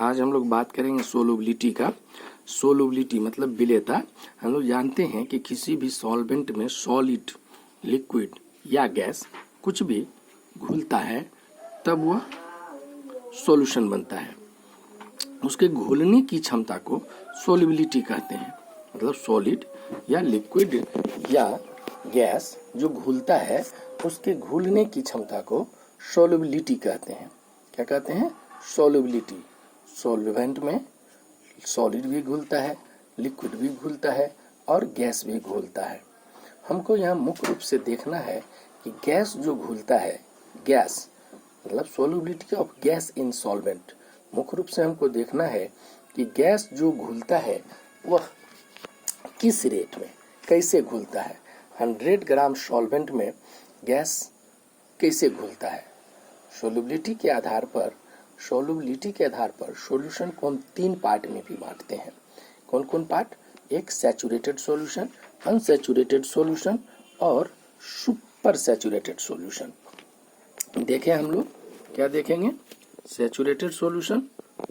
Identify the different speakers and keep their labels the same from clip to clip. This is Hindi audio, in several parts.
Speaker 1: आज हम लोग बात करेंगे सोलुबिलिटी का। सोलुबिलिटी मतलब विलेयता। हम लोग जानते हैं कि किसी भी सॉल्वेंट में सॉलिड, लिक्विड या गैस कुछ भी घुलता है तब वह सॉल्यूशन बनता है। उसके घुलने की क्षमता को सोलुबिलिटी कहते हैं। मतलब सॉलिड या लिक्विड या गैस जो घुलता है उसके घुलने की क्षमता को सोलुबिलिटी कहते हैं। क्या कहते हैं? सोलुबिलिटी। सॉल्वेंट में सॉलिड भी घुलता है, लिक्विड भी घुलता है और गैस भी घुलता है। हमको यहाँ मुख्य रूप से देखना है कि गैस जो घुलता है, गैस मतलब solubility of gas in solvent. मुख्य रूप से हमको देखना है कि गैस जो घुलता है वह किस रेट में, कैसे घुलता है। 100 ग्राम सॉल्वेंट में गैस कैसे घुलता है। सोलुबिलिटी के आधार पर सॉल्यूशन को हम 3 पार्ट में भी बांटते हैं। कौन कौन पार्ट? एक सैचुरेटेड सॉल्यूशन, अनसैचुरेटेड सॉल्यूशन और सुपर सैचुरेटेड सॉल्यूशन। देखें हम लोग क्या देखेंगे? सैचुरेटेड सॉल्यूशन,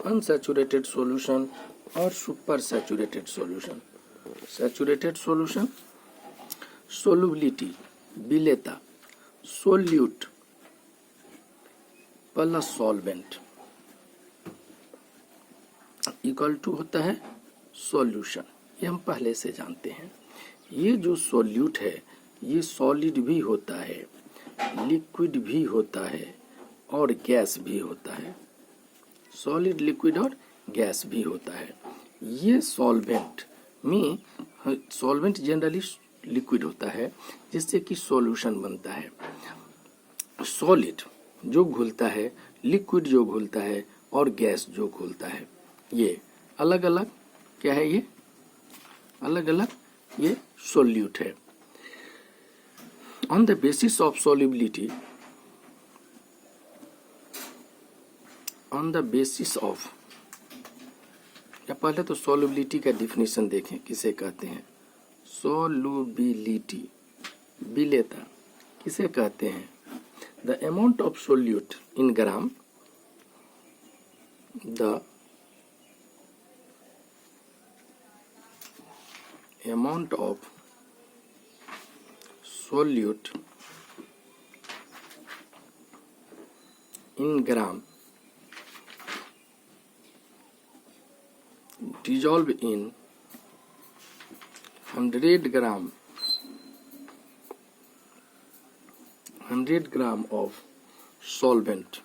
Speaker 1: अनसैचुरेटेड सॉल्यूशन और supersaturated solution. Saturated solution, solubility विलेयता, solute plus solvent equal to होता है सॉल्यूशन। ये हम पहले से जानते हैं। ये जो सॉल्यूट है ये सॉलिड भी होता है, लिक्विड भी होता है और गैस भी होता है। सॉलिड, लिक्विड और गैस भी होता है। ये सॉल्वेंट में, सॉल्वेंट जनरली लिक्विड होता है जिससे कि सॉल्यूशन बनता है। सॉलिड जो घुलता है, लिक्विड जो घुलता है और गैस जो घुलता है, ये अलग अलग क्या है? ये अलग अलग ये सोल्यूट है। On the basis of solubility, on the basis of, या पहले तो सोल्युबिलिटी का डिफिनेशन देखें किसे कहते हैं। सोलुबिलिटी विलेयता किसे कहते हैं? The amount of solute in gram, the amount of solute in gram dissolved in 100 gram of solvent,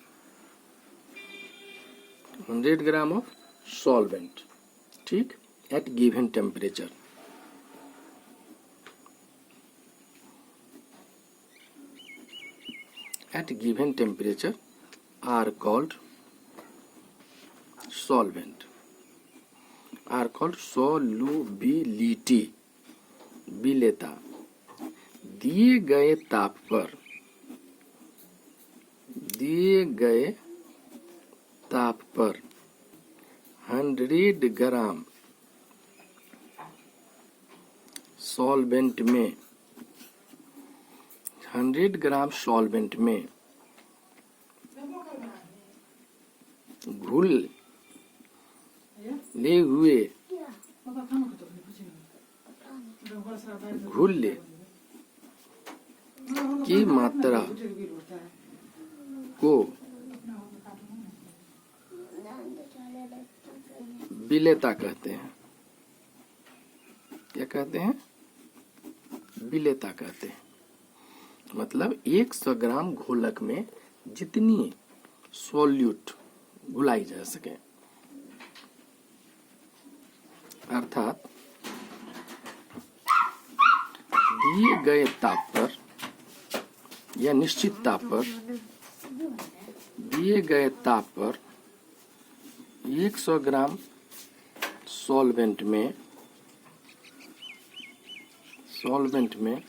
Speaker 1: 100 gram of solvent, ठीक, at given temperature। at given temperature are called solvent, are called solubility विलेयता। दिए गए ताप पर 100 ग्राम सॉल्वेंट में, 100 ग्राम सॉल्वेंट में घुले हुए घुले की मात्रा को विलेयता कहते हैं। क्या कहते हैं? विलेयता कहते हैं। मतलब 100 ग्राम घोलक में जितनी सोल्यूट घुलाई जा सके, अर्थात दिए गए ताप पर या निश्चित ताप पर, दिए गए ताप पर 100 ग्राम सॉल्वेंट में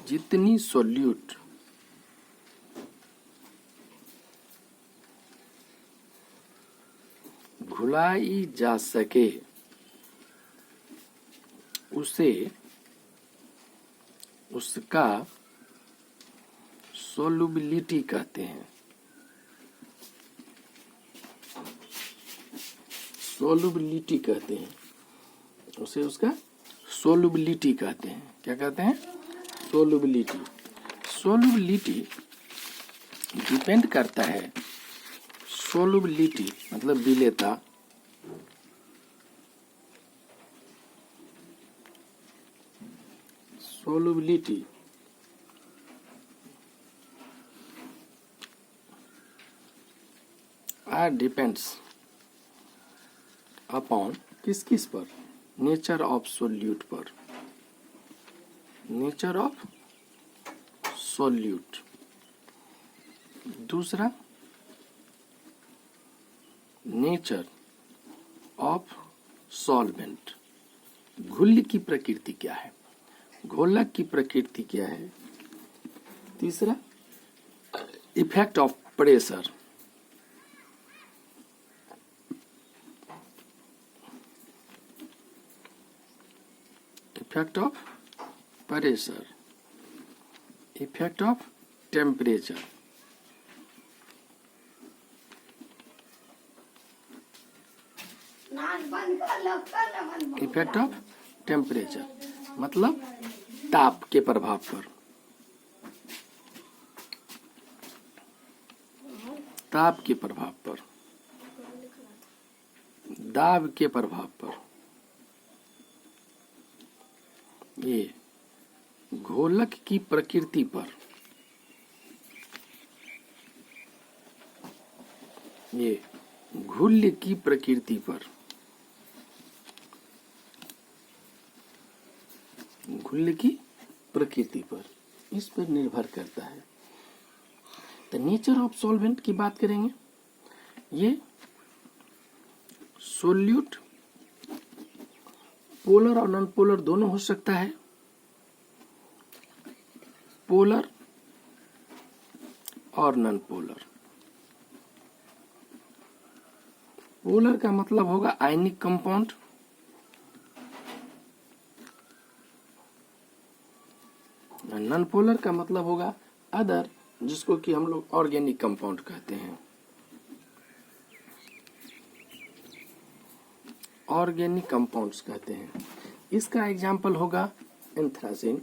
Speaker 1: जितनी सोल्यूट घुलाई जा सके उसे, उसका सोलुबिलिटी कहते हैं। सोलुबिलिटी कहते हैं, उसे उसका सोलुबिलिटी कहते हैं। क्या कहते हैं? सोलुबिलिटी। सोलुबिलिटी डिपेंड करता है, सोलुबिलिटी मतलब विलेयता, सोलुबिलिटी डिपेंड्स अपॉन किस किस पर? नेचर ऑफ सोल्यूट पर, नेचर ऑफ सोल्यूट। दूसरा नेचर ऑफ सॉल्वेंट, घुल्ल की प्रकृति क्या है, घोलक की प्रकृति क्या है। तीसरा effect of pressure, effect of pressure, effect of temperature, effect of temperature मतलब ताप के प्रभाव पर, ताप के प्रभाव पर, दाब के प्रभाव पर। ये घोलक की प्रकृति पर, ये घुल्ल की प्रकृति पर, घुल्ल की प्रकृति पर, इस पर निर्भर करता है। तो नेचर ऑफ सॉल्वेंट की बात करेंगे। ये सोल्यूट पोलर और नॉन पोलर दोनों हो सकता है। पोलर और नॉन पोलर। पोलर का मतलब होगा आयनिक कंपाउंड, नॉन पोलर का मतलब होगा अदर, जिसको कि हम लोग ऑर्गेनिक कंपाउंड कहते हैं। ऑर्गेनिक कंपाउंड्स कहते हैं। इसका एग्जाम्पल होगा एंथ्रासिन,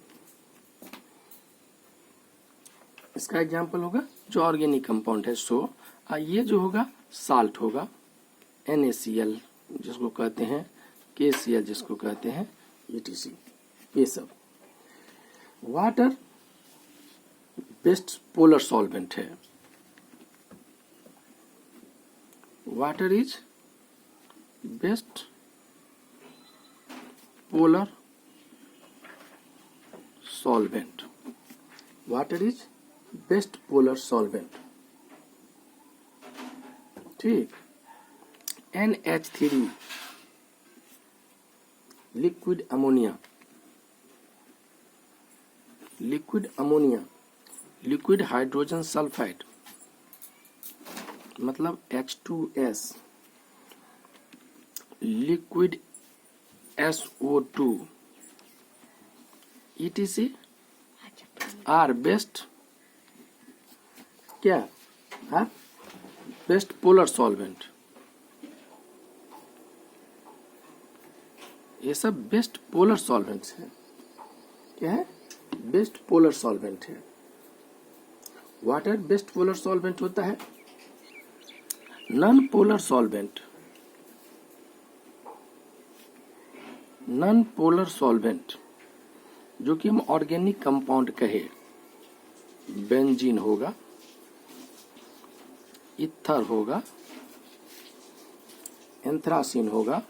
Speaker 1: इसका एग्जाम्पल होगा जो ऑर्गेनिक कंपाउंड है सो। ये जो होगा साल्ट होगा, NaCl जिसको कहते हैं, KCl जिसको कहते हैं, ETC, ये सब। वाटर बेस्ट पोलर सॉल्वेंट है। Water is best polar solvent, water is best polar solvent. ठीक। NH3 liquid ammonia, liquid ammonia, liquid hydrogen sulphide मतलब H2S, liquid SO2, ETC are best क्या है? Best polar solvent. ये सब बेस्ट पोलर सॉल्वेंट्स हैं। क्या है? बेस्ट पोलर सॉल्वेंट है। वाटर बेस्ट पोलर सॉल्वेंट होता है। Non polar solvent, non polar solvent जो कि हम ऑर्गेनिक कंपाउंड कहे, बेंजीन होगा, इथर होगा, एंथ्रासिन होगा,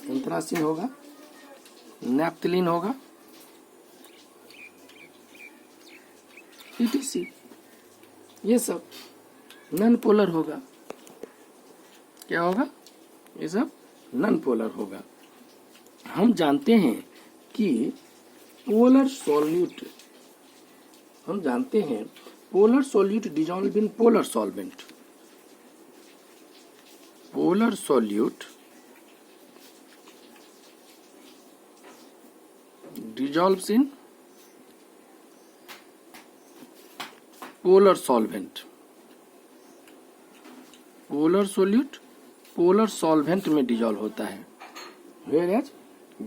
Speaker 1: एंथ्रासिन होगा, नैप्थलीन होगा, ETC, ये सब नॉन पोलर होगा। क्या होगा? ये सब नॉन पोलर होगा। हम जानते हैं कि पोलर सॉल्यूट, हम जानते हैं polar solute dissolve in polar solvent, polar solute dissolves in polar solvent, polar solute polar solvent में डिजॉल्व होता है, वेयरएज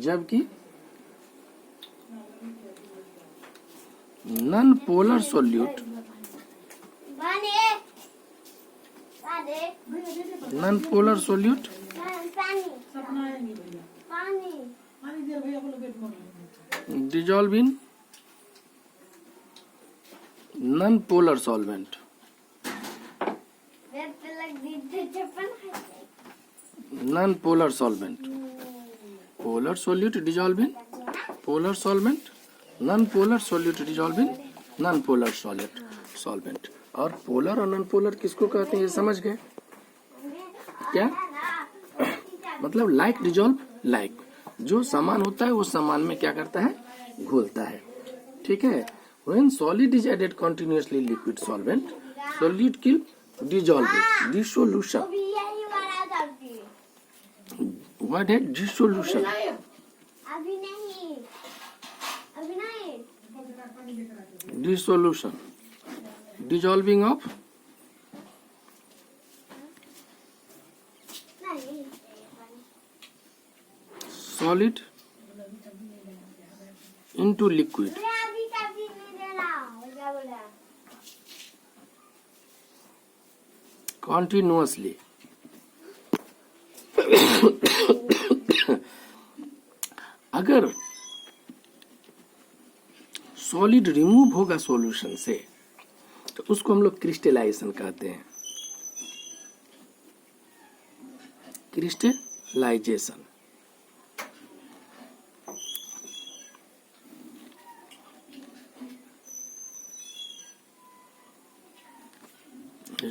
Speaker 1: जबकि non polar solute non polar solute dissolve in non-polar solvent. Non-polar solvent. Polar solute dissolve in polar solvent. Non-polar solute dissolve in non-polar solvent. और पोलर और नॉन पोलर किसको कहते हैं ये समझ गए क्या? मतलब लाइक डिजॉल्व लाइक, जो समान होता है वो समान में क्या करता है, घुलता है। ठीक है। When solid is added continuously liquid solvent, solid will dissolve it. Dissolution. What is dissolution? Dissolution. Dissolving of solid into liquid. Continuously. अगर सॉलिड रिमूव होगा सॉल्यूशन से तो उसको हम लोग क्रिस्टलाइजेशन कहते हैं। Crystallisation.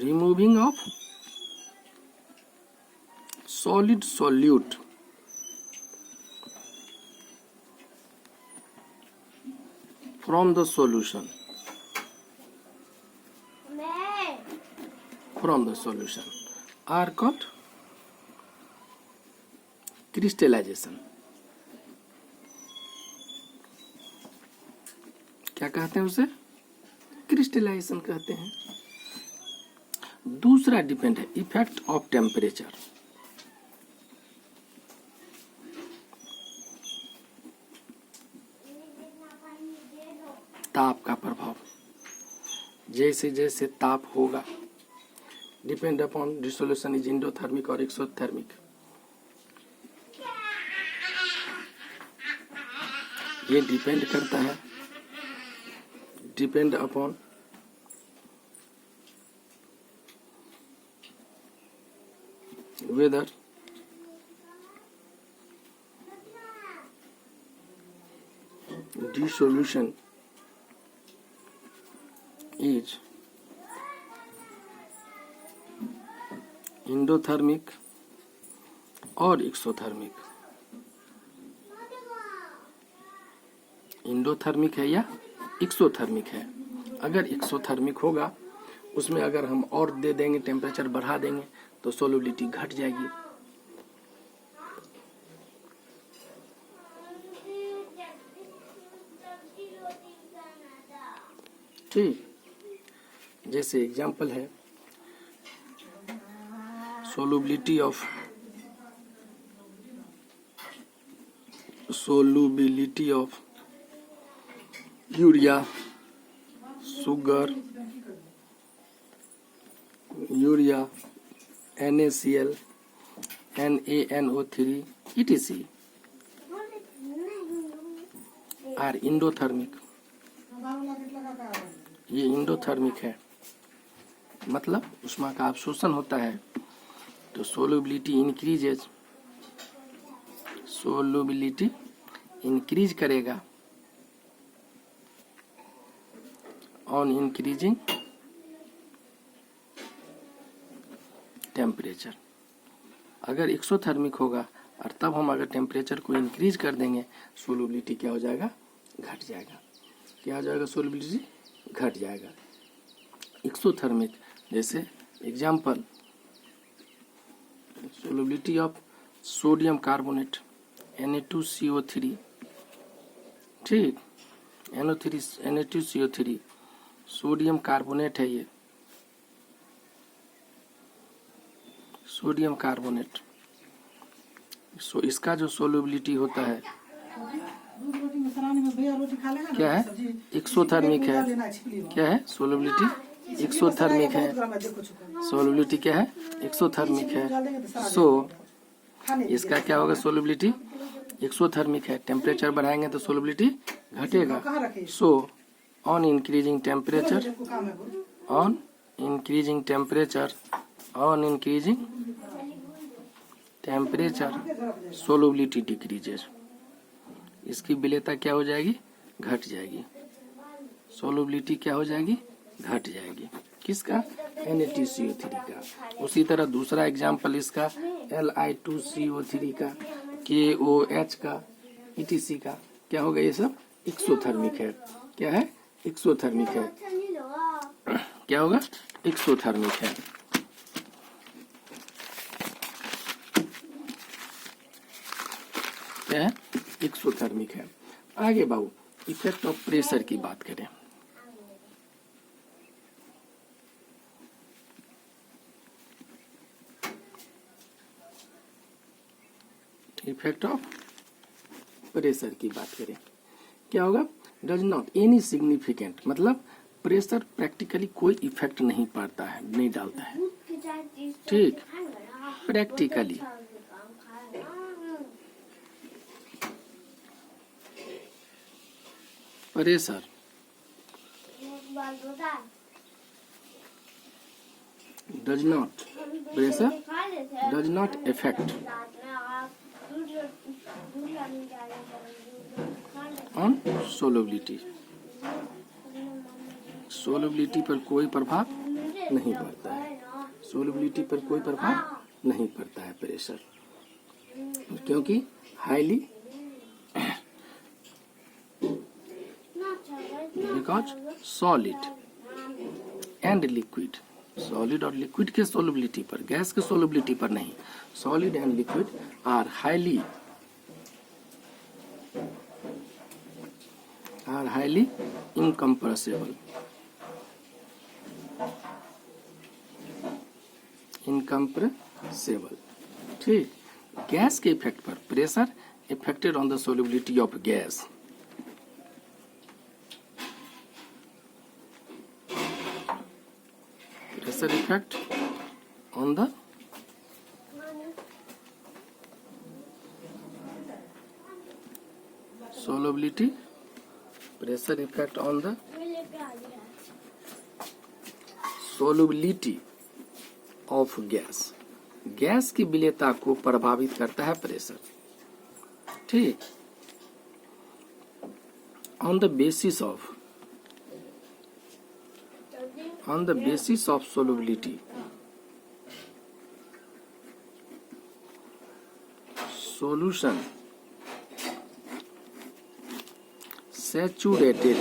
Speaker 1: Removing of solid solute from the solution. From the solution are called crystallization. क्या कहते हैं उसे? क्रिस्टलाइजेशन कहते हैं। दूसरा डिपेंड है इफेक्ट ऑफ टेम्परेचर। ताप का प्रभाव, जैसे जैसे ताप होगा, depend upon dissolution is endothermic और एक्सोथर्मिक। ये डिपेंड करता है, depend upon whether dissolution is endothermic और एक्सोथर्मिक। एंडोथर्मिक है या एक्सोथर्मिक है। अगर एक्सोथर्मिक होगा उसमें अगर हम और दे देंगे, टेम्परेचर बढ़ा देंगे तो सोलबिलिटी घट जाएगी। ठीक, जैसे एग्जांपल है solubility of urea, sugar, urea, NaCl, NaNO3 etc. Are endothermic. ये इंडोथर्मिक है, मतलब उष्मा का अवशोषण होता है तो सोलबिलिटी इंक्रीजेज, सोलबिलिटी इंक्रीज करेगा ऑन इंक्रीजिंग टेम्परेचर। अगर एक्सोथर्मिक होगा और तब हम अगर टेम्परेचर को इंक्रीज कर देंगे, सोलबिलिटी क्या हो जाएगा, घट जाएगा। क्या हो जाएगा, सोलबिलिटी घट जाएगा। एक्सोथर्मिक, जैसे example solubility of sodium carbonate Na2CO3, ठीक, Na2CO3 सोडियम कार्बोनेट है ये, सोडियम कार्बोनेट। सो इसका जो सोल्युबिलिटी होता है क्या है, एक्सोथर्मिक है। क्या है सोल्युबिलिटी, एक्सोथर्मिक है। सोल्युबिलिटी क्या है, एक्सोथर्मिक है। सो इसका क्या होगा, सोल्युबिलिटी एक्सोथर्मिक है। टेम्परेचर बढ़ाएंगे तो सोल्युबिलिटी घटेगा। So on increasing temperature, on increasing temperature, on increasing temperature solubility decreases. इसकी विलेयता क्या हो जाएगी, घट जाएगी। सोल्युबिलिटी क्या हो जाएगी, घट जाएगी। किसका, Na2CO3 का। उसी तरह दूसरा एग्जाम्पल इसका Li2CO3 का, KOH का, ETC का क्या होगा, ये सब एक्सोथर्मिक है। क्या है, एक्सोथर्मिक है। क्या होगा, एक्सोथर्मिक है। क्या है, एक्सोथर्मिक है। आगे बाबू इफेक्ट ऑफ प्रेशर की बात करें। इफेक्ट ऑफ प्रेशर की बात करें, क्या होगा, डज नॉट एनी सिग्निफिकेंट, मतलब प्रेशर प्रैक्टिकली कोई इफेक्ट नहीं पड़ता है, नहीं डालता है। ठीक, practically pressure does not, pressure does not effect on solubility. Solubility पर कोई प्रभाव नहीं पड़ता है। सोल्युबिलिटी पर कोई प्रभाव नहीं पड़ता है प्रेशर, क्योंकि highly because solid and liquid, solid और लिक्विड के सोल्युबिलिटी पर, गैस के सोल्युबिलिटी पर नहीं, solid and liquid are highly incompressible, incompressible. ठीक, गैस के इफेक्ट पर pressure effected on the solubility of gas. Pressure effect on the solubility, pressure effect on the solubility of gas। Gas की विलेयता को प्रभावित करता है प्रेशर। ठीक, on the basis of solubility, solution saturated,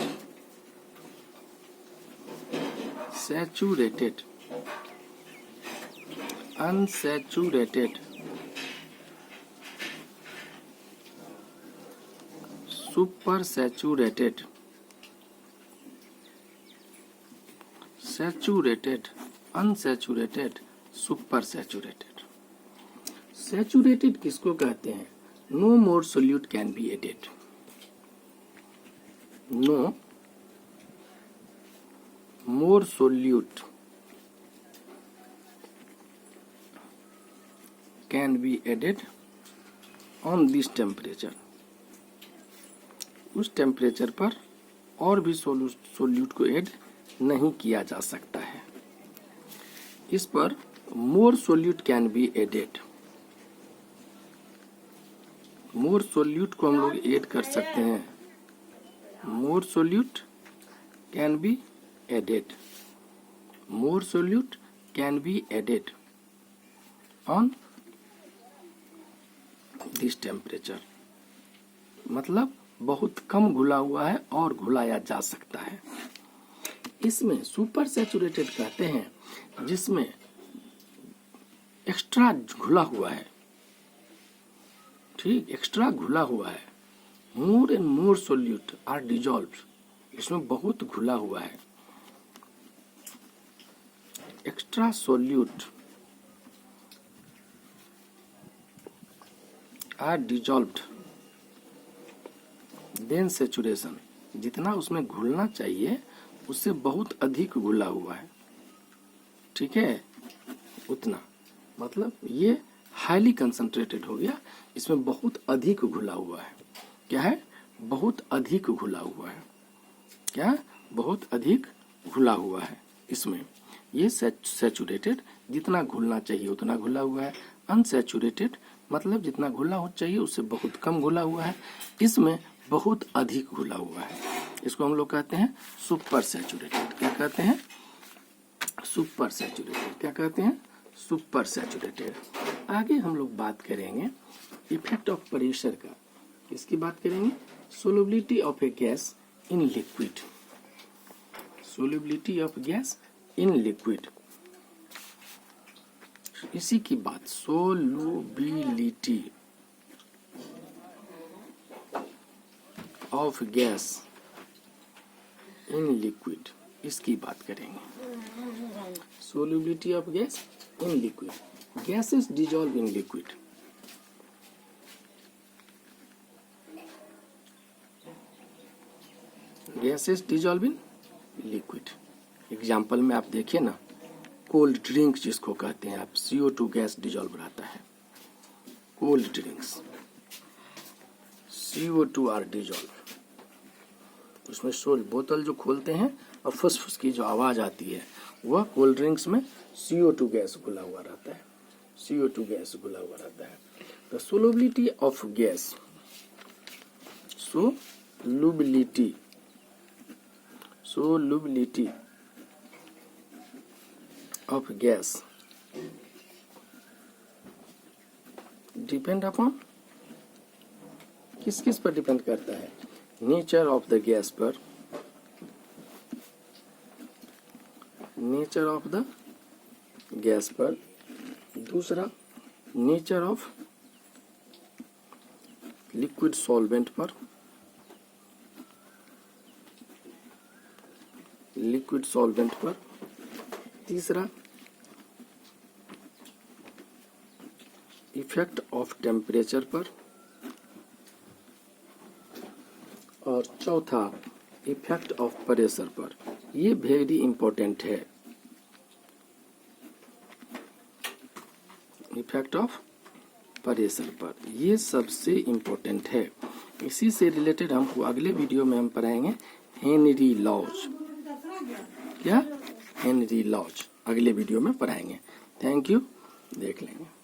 Speaker 1: unsaturated, supersaturated, saturated, unsaturated, supersaturated। Saturated किसको कहते हैं, no more solute can be added, no more solute can be added on this temperature. उस टेम्परेचर पर और भी सोल्यूट को ऐड नहीं किया जा सकता है। इस पर more solute can be added, more solute को हम लोग ऐड कर सकते हैं। More solute can be added, more solute can be added on this temperature, मतलब बहुत कम घुला हुआ है और घुलाया जा सकता है। इसमें सुपर सैचुरेटेड कहते हैं जिसमें एक्स्ट्रा घुला हुआ है। ठीक, एक्स्ट्रा घुला हुआ है। More and more solute are dissolve, इसमें बहुत घुला हुआ है। Extra solute are dissolved then saturation, जितना उसमें घुलना चाहिए उससे बहुत अधिक घुला हुआ है, ठीक है, उतना, मतलब ये हाईली कंसंट्रेटेड हो गया, इसमें बहुत अधिक घुला हुआ है। क्या है? बहुत अधिक घुला हुआ है। क्या? बहुत अधिक घुला हुआ है इसमें। ये सैचुरेटेड, जितना घुलना चाहिए उतना घुला हुआ है। अनसैचुरेटेड मतलब जितना घुला हो चाहिए उससे बहुत कम घुला हुआ है, इसमें बहुत अधिक घुला हुआ है। इसको हम लोग कहते हैं सुपर सैचुरेटेड। क्या कहते हैं? Super saturated. क्या कहते हैं? Super saturated. आगे हम लोग बात करेंगे इफेक्ट ऑफ प्रेशर का। किसकी बात करेंगे? Solubility of A gas in liquid. Solubility of gas in liquid, इसी की बात, solubility of gas in liquid, इसकी बात करेंगे। Solubility of gas in liquid, gases dissolve in liquid. Gases dissolve in liquid. Example में आप देखिए ना, कोल्ड ड्रिंक जिसको कहते हैं आप, CO2 गैस डिजॉल्व रहता है। Cold drinks CO2 are dissolve, उसमें सोल, बोतल जो खोलते हैं और फुस की जो आवाज आती है वह कोल्ड ड्रिंक्स में CO2 गैस घुला हुआ रहता है। CO2 गैस घुला हुआ रहता है। The solubility of gas, solubility of gas depend upon, किस किस पर डिपेंड करता है? नेचर ऑफ द गैस पर, नेचर ऑफ द गैस पर। दूसरा, नेचर ऑफ लिक्विड सॉल्वेंट पर, लिक्विड सॉल्वेंट पर। तीसरा, इफेक्ट ऑफ टेम्परेचर पर। और चौथा, इफेक्ट ऑफ प्रेशर पर। ये वेरी इंपॉर्टेंट है, इफेक्ट ऑफ प्रेशर पर, ये सबसे इंपॉर्टेंट है। इसी से रिलेटेड हमको अगले वीडियो में हम पढ़ाएंगे हेनरी लॉज। क्या? हेनरी लॉज अगले वीडियो में पढ़ाएंगे। थैंक यू, देख लेंगे।